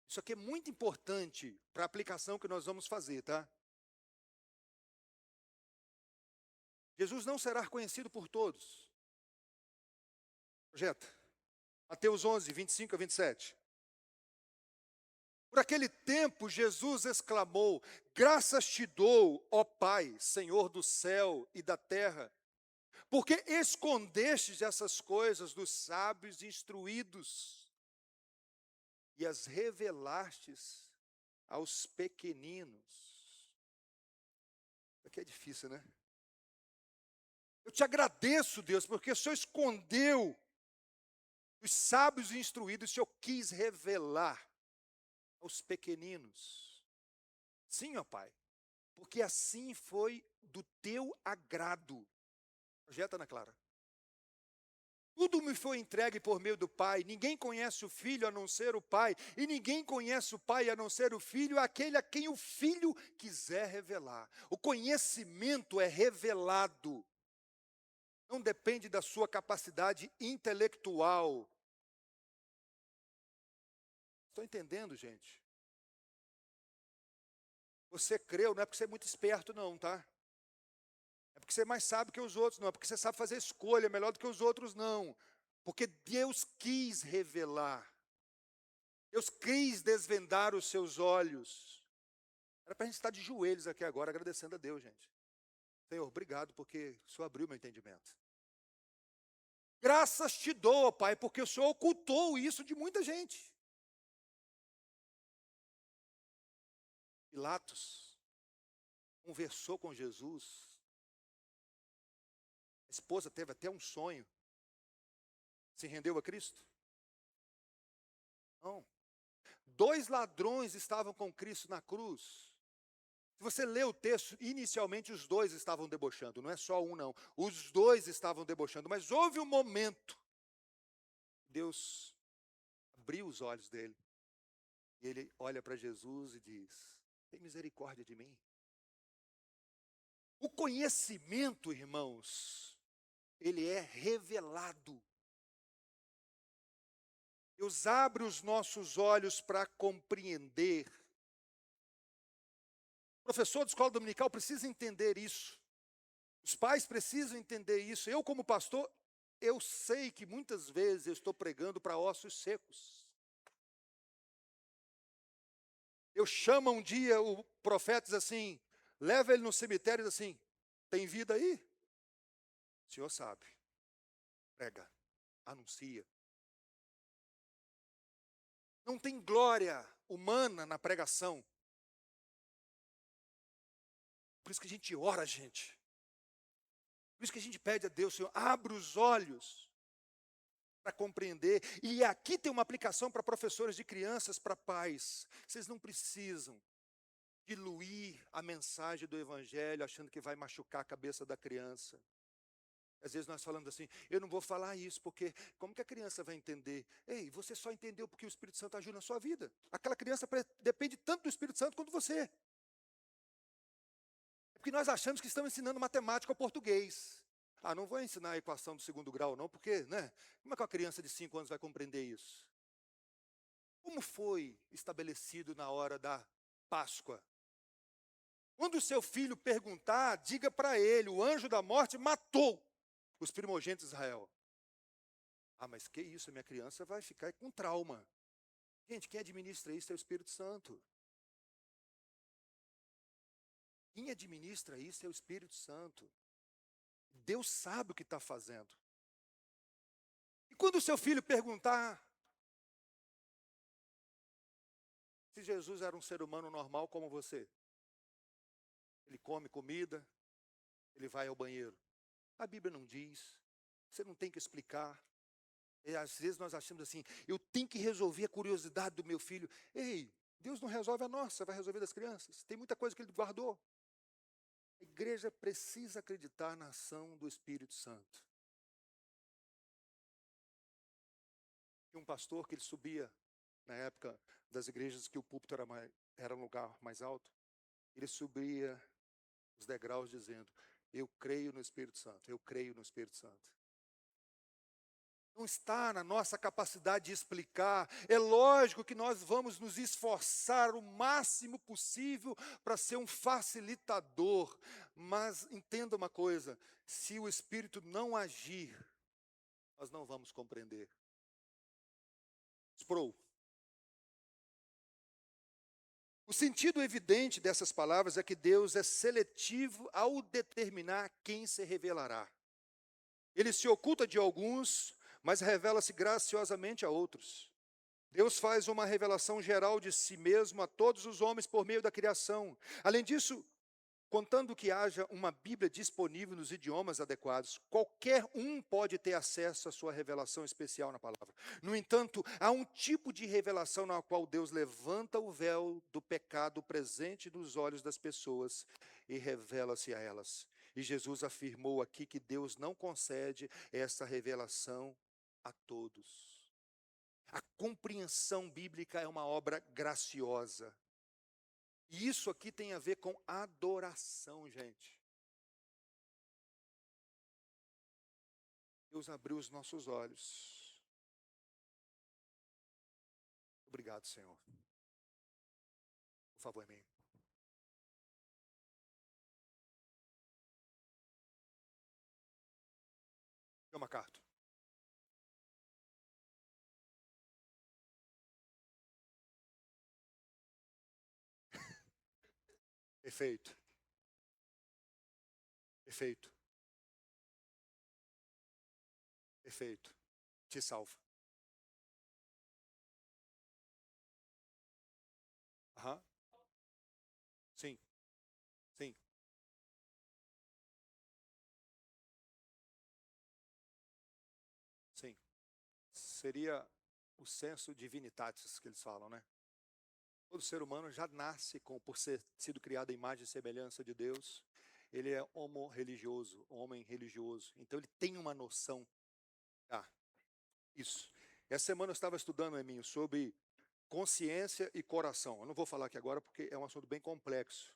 Isso aqui é muito importante para a aplicação que nós vamos fazer, tá? Jesus não será conhecido por todos. Projeta. Mateus 11, 25 a 27. Por aquele tempo, Jesus exclamou: graças te dou, ó Pai, Senhor do céu e da terra, porque escondestes essas coisas dos sábios e instruídos e as revelastes aos pequeninos. Isso aqui é difícil, né? Eu te agradeço, Deus, porque o Senhor escondeu os sábios e instruídos, o Senhor quis revelar aos pequeninos. Sim, ó Pai, porque assim foi do teu agrado. Projeta, Ana Clara. Tudo me foi entregue por meio do Pai. Ninguém conhece o Filho a não ser o Pai. E ninguém conhece o Pai a não ser o Filho, aquele a quem o Filho quiser revelar. O conhecimento é revelado. Não depende da sua capacidade intelectual. Estão entendendo, gente? Você creu, não é porque você é muito esperto, não, tá? É porque você é mais sábio que os outros, não. É porque você sabe fazer escolha melhor do que os outros, não. Porque Deus quis revelar. Deus quis desvendar os seus olhos. Era para a gente estar de joelhos aqui agora, agradecendo a Deus, gente. Senhor, obrigado, porque o Senhor abriu meu entendimento. Graças te dou, Pai, porque o Senhor ocultou isso de muita gente. Pilatos conversou com Jesus. A esposa teve até um sonho. Se rendeu a Cristo? Não. 2 ladrões estavam com Cristo na cruz. Se você lê o texto, inicialmente os 2 estavam debochando, não é só um não. Os 2 estavam debochando, mas houve um momento, Deus abriu os olhos dele, e ele olha para Jesus e diz: tem misericórdia de mim. O conhecimento, irmãos, ele é revelado. Deus abre os nossos olhos para compreender. O professor de escola dominical precisa entender isso. Os pais precisam entender isso. Eu, como pastor, eu sei que muitas vezes eu estou pregando para ossos secos. Eu chamo um dia o profeta e diz assim, leva ele no cemitério e diz assim, tem vida aí? O senhor sabe. Prega, anuncia. Não tem glória humana na pregação. Por isso que a gente ora, gente. Por isso que a gente pede a Deus, Senhor, abre os olhos para compreender. E aqui tem uma aplicação para professores de crianças, para pais. Vocês não precisam diluir a mensagem do Evangelho, achando que vai machucar a cabeça da criança. Às vezes nós falamos assim, eu não vou falar isso, porque como que a criança vai entender? Ei, você só entendeu porque o Espírito Santo agiu na sua vida. Aquela criança depende tanto do Espírito Santo quanto você. É porque nós achamos que estamos ensinando matemática ou português. Ah, não vou ensinar a equação do 2º grau não, porque, né? Como é que uma criança de 5 anos vai compreender isso? Como foi estabelecido na hora da Páscoa? Quando o seu filho perguntar, diga para ele, o anjo da morte matou os primogênitos de Israel. Ah, mas que isso, minha criança vai ficar com trauma. Gente, quem administra isso é o Espírito Santo. Quem administra isso é o Espírito Santo. Deus sabe o que está fazendo. E quando o seu filho perguntar se Jesus era um ser humano normal como você, ele come comida, ele vai ao banheiro. A Bíblia não diz, você não tem que explicar. E às vezes nós achamos assim, eu tenho que resolver a curiosidade do meu filho. Ei, Deus não resolve a nossa, vai resolver das crianças. Tem muita coisa que ele guardou. A igreja precisa acreditar na ação do Espírito Santo. Tinha um pastor que ele subia, na época das igrejas que o púlpito era um lugar mais alto, ele subia os degraus dizendo, eu creio no Espírito Santo, eu creio no Espírito Santo. Não está na nossa capacidade de explicar. É lógico que nós vamos nos esforçar o máximo possível para ser um facilitador. Mas entenda uma coisa, se o Espírito não agir, nós não vamos compreender. Sproul. O sentido evidente dessas palavras é que Deus é seletivo ao determinar quem se revelará. Ele se oculta de alguns, mas revela-se graciosamente a outros. Deus faz uma revelação geral de si mesmo a todos os homens por meio da criação. Além disso, contando que haja uma Bíblia disponível nos idiomas adequados, qualquer um pode ter acesso à sua revelação especial na palavra. No entanto, há um tipo de revelação na qual Deus levanta o véu do pecado presente nos olhos das pessoas e revela-se a elas. E Jesus afirmou aqui que Deus não concede essa revelação a todos. A compreensão bíblica é uma obra graciosa. E isso aqui tem a ver com adoração, gente. Deus abriu os nossos olhos. Obrigado, Senhor. Por favor, amém. MacArthur. Perfeito. Perfeito. Perfeito. Te salva. Aham. Sim. Sim. Sim. Seria o senso divinitatis que eles falam, né? Todo ser humano já nasce por ser sido criado à imagem e semelhança de Deus. Ele é homo religioso, homem religioso. Então ele tem uma noção. Ah, isso. Essa semana eu estava estudando, Eminho, sobre consciência e coração. Eu não vou falar aqui agora porque é um assunto bem complexo.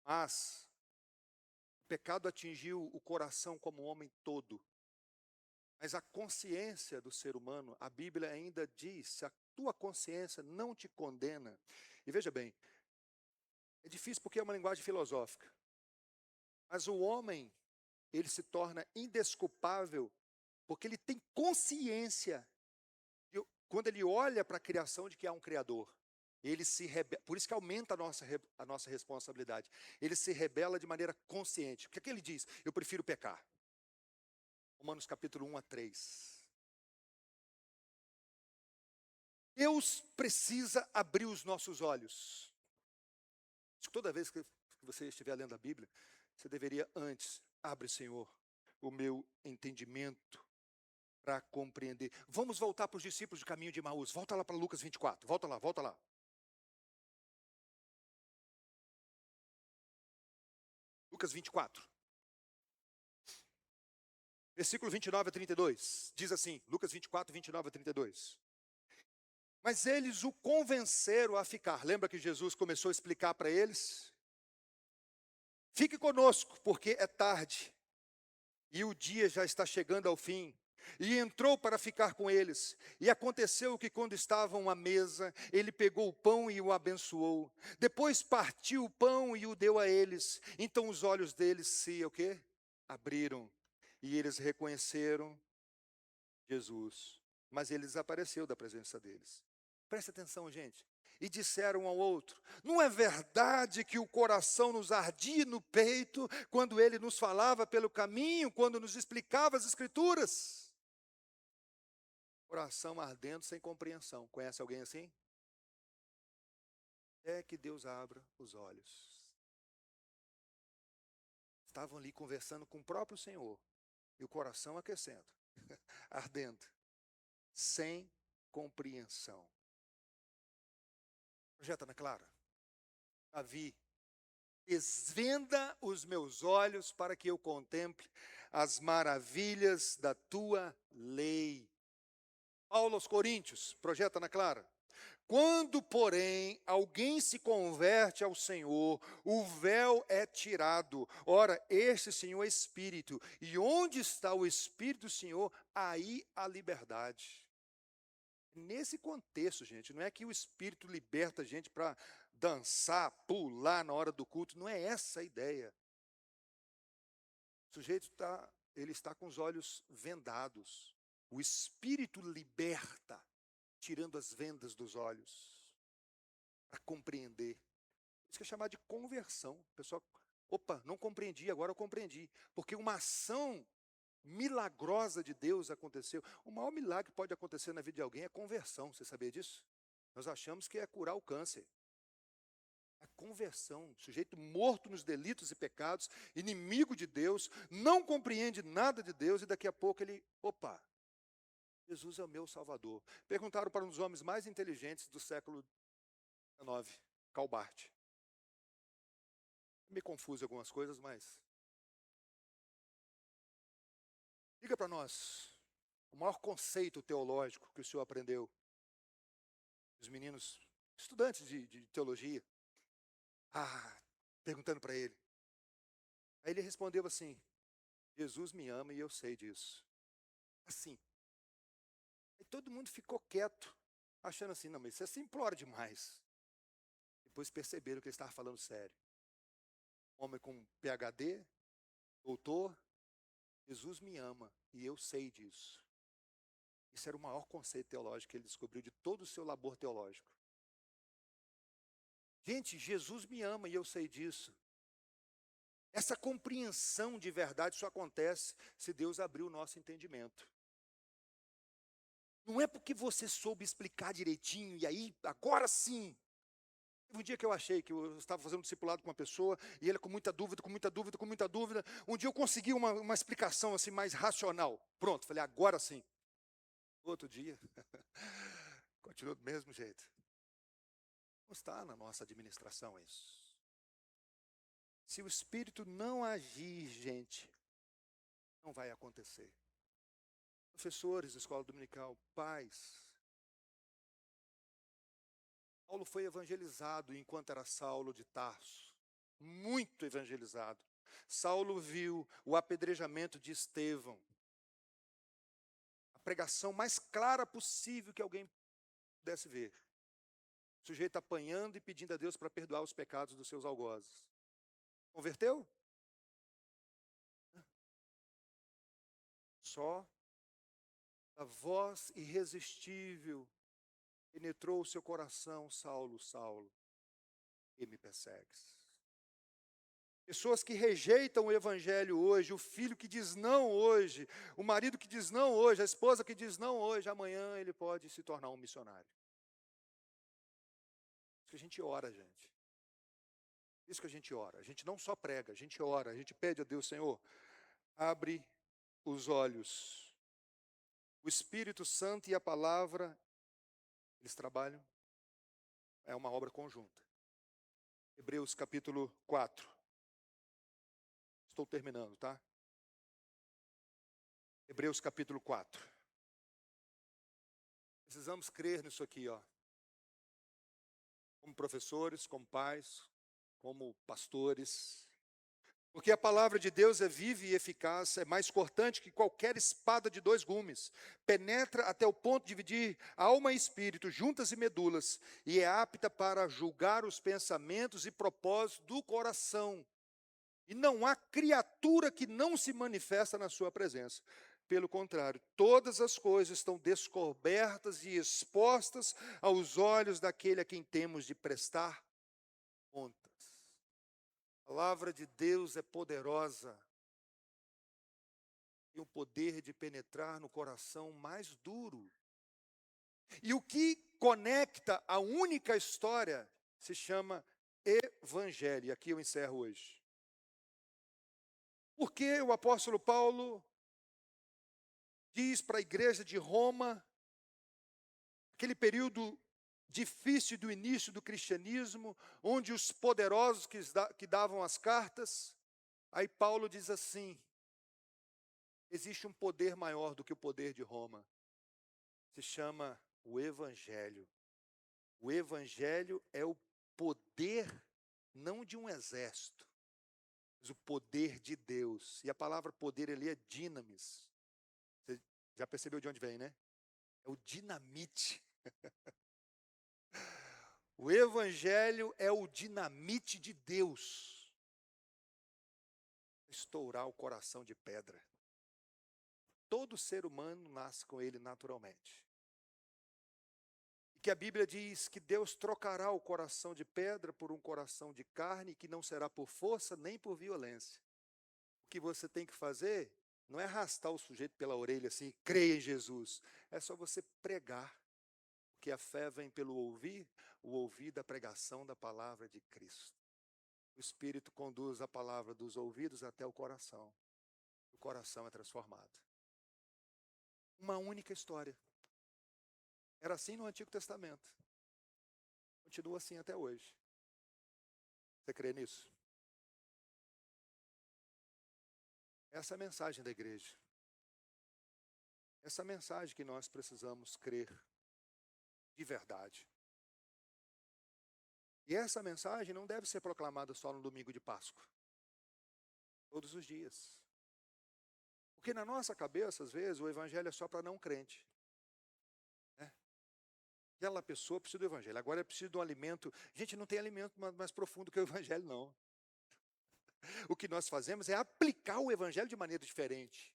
Mas o pecado atingiu o coração como homem todo. Mas a consciência do ser humano, a Bíblia ainda diz, se a tua consciência não te condena. E veja bem, é difícil porque é uma linguagem filosófica. Mas o homem, ele se torna indesculpável porque ele tem consciência, quando ele olha para a criação, de que há um Criador. Ele se rebela, por isso que aumenta a nossa responsabilidade. Ele se rebela de maneira consciente. O que é que ele diz? Eu prefiro pecar. Romanos capítulo 1 a 3. Deus precisa abrir os nossos olhos. Toda vez que você estiver lendo a Bíblia, você deveria antes, abre, Senhor, o meu entendimento para compreender. Vamos voltar para os discípulos do caminho de Emaús. Volta lá para Lucas 24. Volta lá, volta lá. Lucas 24. Versículo 29 a 32. Diz assim, Lucas 24, 29 a 32. Mas eles o convenceram a ficar. Lembra que Jesus começou a explicar para eles? Fique conosco, porque é tarde. E o dia já está chegando ao fim. E entrou para ficar com eles. E aconteceu que quando estavam à mesa, ele pegou o pão e o abençoou. Depois partiu o pão e o deu a eles. Então os olhos deles se, o quê? Abriram. E eles reconheceram Jesus. Mas ele desapareceu da presença deles. Preste atenção, gente. E disseram um ao outro: não é verdade que o coração nos ardia no peito quando ele nos falava pelo caminho, quando nos explicava as Escrituras? Coração ardendo sem compreensão. Conhece alguém assim? É que Deus abra os olhos. Estavam ali conversando com o próprio Senhor, e o coração aquecendo, ardendo, sem compreensão. Projeta na clara. Davi: desvenda os meus olhos para que eu contemple as maravilhas da tua lei. Paulo aos Coríntios, projeta na clara. Quando, porém, alguém se converte ao Senhor, o véu é tirado. Ora, este Senhor é Espírito. E onde está o Espírito do Senhor, aí a liberdade. Nesse contexto, gente, não é que o Espírito liberta a gente para dançar, pular na hora do culto. Não é essa a ideia. O sujeito ele está com os olhos vendados. O Espírito liberta, tirando as vendas dos olhos, para compreender. Isso que é chamado de conversão. O pessoal, opa, não compreendi, agora eu compreendi. Porque uma ação milagrosa de Deus aconteceu. O maior milagre que pode acontecer na vida de alguém é conversão. Você sabia disso? Nós achamos que é curar o câncer. A conversão, sujeito morto nos delitos e pecados, inimigo de Deus, não compreende nada de Deus e daqui a pouco ele, opa, Jesus é o meu Salvador. Perguntaram para um dos homens mais inteligentes do século XIX, Karl Barth. Me confuso algumas coisas, mas diga para nós o maior conceito teológico que o senhor aprendeu. Os meninos, estudantes de teologia, perguntando para ele. Aí ele respondeu assim: Jesus me ama e eu sei disso. Assim. Aí todo mundo ficou quieto, achando assim, não, mas isso é simplório demais. Depois perceberam que ele estava falando sério. Homem com PhD, doutor, Jesus me ama e eu sei disso. Isso era o maior conceito teológico que ele descobriu de todo o seu labor teológico. Gente, Jesus me ama e eu sei disso. Essa compreensão de verdade só acontece se Deus abrir o nosso entendimento. Não é porque você soube explicar direitinho e aí, agora sim. Teve um dia que eu achei que eu estava fazendo um discipulado com uma pessoa e ele com muita dúvida, com muita dúvida, com muita dúvida. Um dia eu consegui uma explicação assim mais racional. Pronto, falei, agora sim. Outro dia, continua do mesmo jeito. Não está na nossa administração isso. Se o Espírito não agir, gente, não vai acontecer. Professores de escola dominical, pais. Paulo foi evangelizado enquanto era Saulo de Tarso. Muito evangelizado. Saulo viu o apedrejamento de Estevão. A pregação mais clara possível que alguém pudesse ver. O sujeito apanhando e pedindo a Deus para perdoar os pecados dos seus algozes. Converteu? Só a voz irresistível penetrou o seu coração, Saulo, Saulo, que me persegues. Pessoas que rejeitam o evangelho hoje, o filho que diz não hoje, o marido que diz não hoje, a esposa que diz não hoje, amanhã ele pode se tornar um missionário. Isso que a gente ora, gente. Isso que a gente ora. A gente não só prega, a gente ora, a gente pede a Deus, Senhor, abre os olhos. O Espírito Santo e a palavra, eles trabalham, é uma obra conjunta. Hebreus capítulo 4. Estou terminando, tá? Hebreus capítulo 4. Precisamos crer nisso aqui, ó. Como professores, como pais, como pastores. Porque a palavra de Deus é viva e eficaz, é mais cortante que qualquer espada de dois gumes. Penetra até o ponto de dividir alma e espírito, juntas e medulas, e é apta para julgar os pensamentos e propósitos do coração. E não há criatura que não se manifesta na sua presença. Pelo contrário, todas as coisas estão descobertas e expostas aos olhos daquele a quem temos de prestar contas. A palavra de Deus é poderosa. Tem o poder de penetrar no coração mais duro. E o que conecta a única história se chama Evangelho. E aqui eu encerro hoje. Porque o apóstolo Paulo diz para a igreja de Roma, aquele período difícil do início do cristianismo, onde os poderosos que davam as cartas, aí Paulo diz assim, existe um poder maior do que o poder de Roma, se chama o Evangelho. O Evangelho é o poder, não de um exército, mas o poder de Deus. E a palavra poder ali é dinamis. Você já percebeu de onde vem, né? É o dinamite. O Evangelho é o dinamite de Deus. Estourar o coração de pedra. Todo ser humano nasce com ele naturalmente. E que a Bíblia diz que Deus trocará o coração de pedra por um coração de carne, que não será por força nem por violência. O que você tem que fazer não é arrastar o sujeito pela orelha assim, creia em Jesus. É só você pregar. Porque a fé vem pelo ouvir, o ouvir da pregação da palavra de Cristo. O Espírito conduz a palavra dos ouvidos até o coração. O coração é transformado. Uma única história. Era assim no Antigo Testamento. Continua assim até hoje. Você crê nisso? Essa é a mensagem da igreja. Essa é a mensagem que nós precisamos crer de verdade. E essa mensagem não deve ser proclamada só no domingo de Páscoa. Todos os dias. Porque na nossa cabeça, às vezes, o evangelho é só para não crente. Né? Aquela pessoa precisa do evangelho. Agora é preciso de um alimento. Gente, não tem alimento mais profundo que o evangelho, não. O que nós fazemos é aplicar o evangelho de maneira diferente.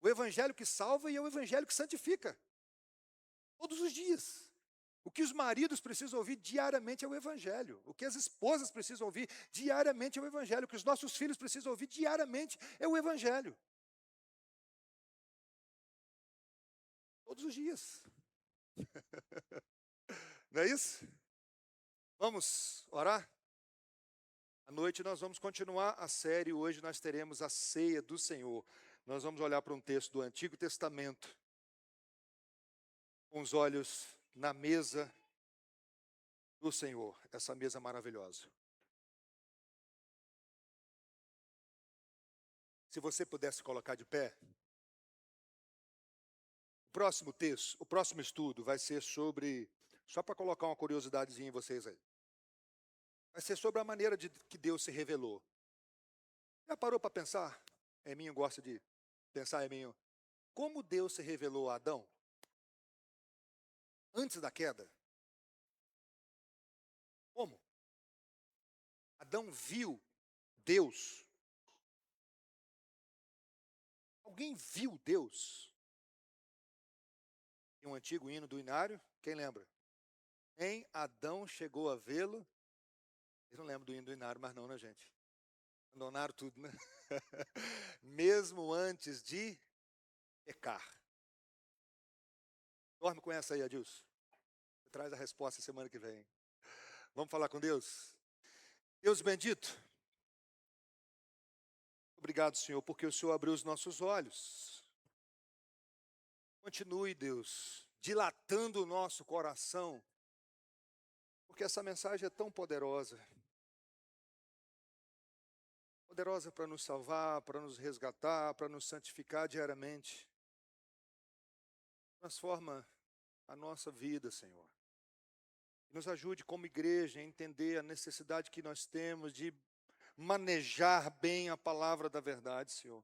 O evangelho que salva e é o evangelho que santifica. Todos os dias. O que os maridos precisam ouvir diariamente é o evangelho. O que as esposas precisam ouvir diariamente é o evangelho. O que os nossos filhos precisam ouvir diariamente é o evangelho. Todos os dias. Não é isso? Vamos orar? À noite nós vamos continuar a série. Hoje nós teremos a ceia do Senhor. Nós vamos olhar para um texto do Antigo Testamento, com os olhos na mesa do Senhor, essa mesa maravilhosa. Se você pudesse colocar de pé, o próximo texto, o próximo estudo vai ser sobre, só para colocar uma curiosidadezinha em vocês aí, vai ser sobre a maneira que Deus se revelou. Já parou para pensar? Eminho gosta de pensar, Eminho. Como Deus se revelou a Adão? Antes da queda? Como? Adão viu Deus. Alguém viu Deus? Tem um antigo hino do Inário, quem lembra? Nem Adão chegou a vê-lo. Eu não lembro do hino do Inário, mas não, né, gente? Abandonaram tudo, né? Mesmo antes de pecar. Dorme com essa aí, Adilson. Você traz a resposta semana que vem. Vamos falar com Deus? Deus bendito. Obrigado, Senhor, porque o Senhor abriu os nossos olhos. Continue, Deus, dilatando o nosso coração, porque essa mensagem é tão poderosa. Poderosa para nos salvar, para nos resgatar, para nos santificar diariamente. Transforma a nossa vida, Senhor. Nos ajude como igreja a entender a necessidade que nós temos de manejar bem a palavra da verdade, Senhor.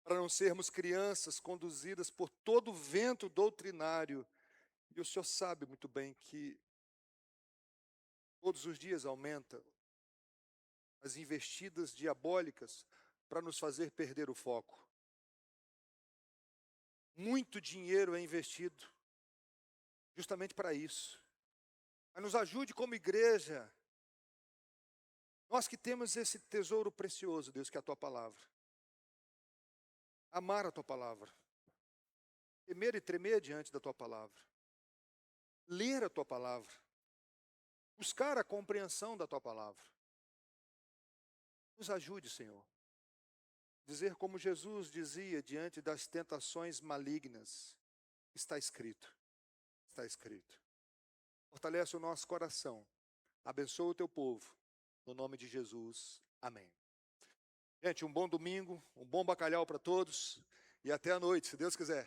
Para não sermos crianças conduzidas por todo o vento doutrinário. E o Senhor sabe muito bem que todos os dias aumenta as investidas diabólicas para nos fazer perder o foco. Muito dinheiro é investido justamente para isso. Mas nos ajude como igreja, nós que temos esse tesouro precioso, Deus, que é a Tua palavra. Amar a Tua palavra. Temer e tremer diante da Tua palavra. Ler a Tua palavra. Buscar a compreensão da Tua palavra. Nos ajude, Senhor. Dizer como Jesus dizia diante das tentações malignas. Está escrito. Está escrito. Fortalece o nosso coração. Abençoa o Teu povo. No nome de Jesus. Amém. Gente, um bom domingo, um bom bacalhau para todos. E até a noite, se Deus quiser.